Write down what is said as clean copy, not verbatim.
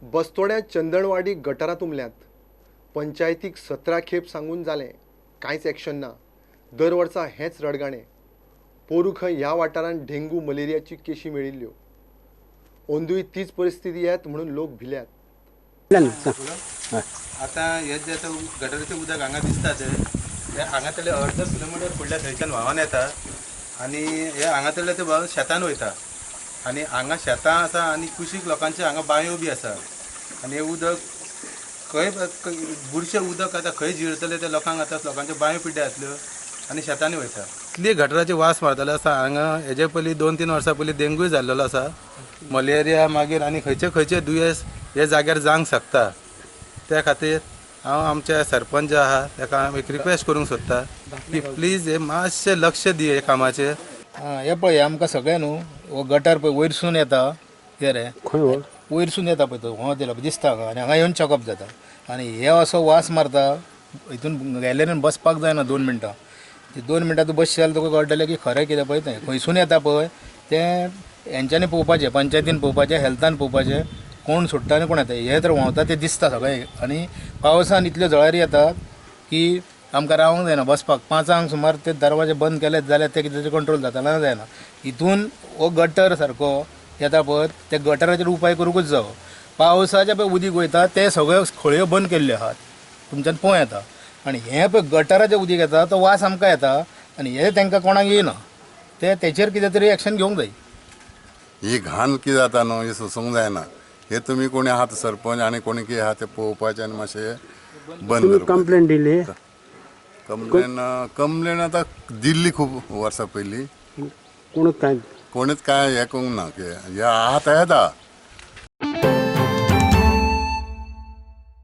बस्तोड्या चंदणवाडी गटारात उमल्यात. पंचायतीक 17 खेप सांगून जालें, कांयच एक्शन ना. दर वर्सा हेंच रडगाणें. पोरू खंय ह्या वाठारांत डेंगू मलेरियाची केशी मेळिल्ल्यो. अंदूय तीच परिस्थिती येत म्हणून लोक भिल्यात. आता हे जे आता गटाराचें उदक हांगा दिसता ते हांगातले अर्ध किलोमिटर फुडल्या थंयच्यान व्हांवून येता आनी हे हांगातले ते व्हांवन शेतान वयता आनी हांगा शेतां आसा आनी कुशीक लोकांचे हांगा बांयो बी आसा आनी हे उदक खंय बुरशें उदक आतां खंय जिरतले ते लोकांक आतां लोकांच्यो बांयो पिड्ड्या जातल्यो आनी शेतांनी वयता. इतली गटाराचे वास मारताले आसा हांगा. हेजे पयलीं 2-3 वर्सां पयलीं डेंगूय जाल्लो आसा, मलेरिया मागीर आनी खंयचे खंयचे दुयेंस हे जाग्यार जावंक शकता. त्या खातीर हांव आमच्या सरपंच जे आहा ताका एक रिक्वेस्ट करूंक सोदता की प्लीज हे मातशें लक्ष दी हे कामाचेर. हे पळय हांकां सगळें न्हू हो गटार पळय वयरसून येता हे रे खंय वयरसून येता पळय तो हो दिला दिसता हांगा आनी हांगा येवन चॅकअप जाता आनी हे असो वास मारता. हितून गॅलरीन बसपाक जायना 2 मिनटां. 2 मिनटां तूं बसशील तुका कळटलें की खरें कितें पळय तें खंयसून येता पळय तें हेंच्यांनी पळोवपाचें, पंचायतीन पळोवपाचें, हेल्थान पळोवपाचें कोण सोडटा आनी कोण येता हे तर व्हांवता ते दिसता सगळें. आनी पावसान इतल्यो जळारी येतात की आमकां रावंक जायना बसपाक. 5 सुमार ते दरवाजे बंद केले जाल्यार ते कितें कंट्रोल जातालें जायना. हितून हो गटर सारको येता पळय ते गटराचेर उपाय करूंकच जावो. पावसाचें पळय उदीक वयता ते सगळ्यो खळयो बंद केल्ल्यो आहात तुमच्यान पळय येता आनी हें पळय गटराचें उदीक येता तो वास आमकां येता आनी हे तांकां कोणाक येना. ते तेचेर कितें तरी एक्शन घेवंक जाय. ही घाण कितें जाता न्हू ही सोसूंक जायना. हे तुमी कोणी आहात सरपंच आनी कोणी कितें आहा ते पळोवपाचें आनी मातशें बंद कंप्लेंट दिली. कंप्लेन आतां दिल्ली खूब वर्सां पयलीं कोणूच काय कोणीच काय हें करूंक ना की हे आहा ते येता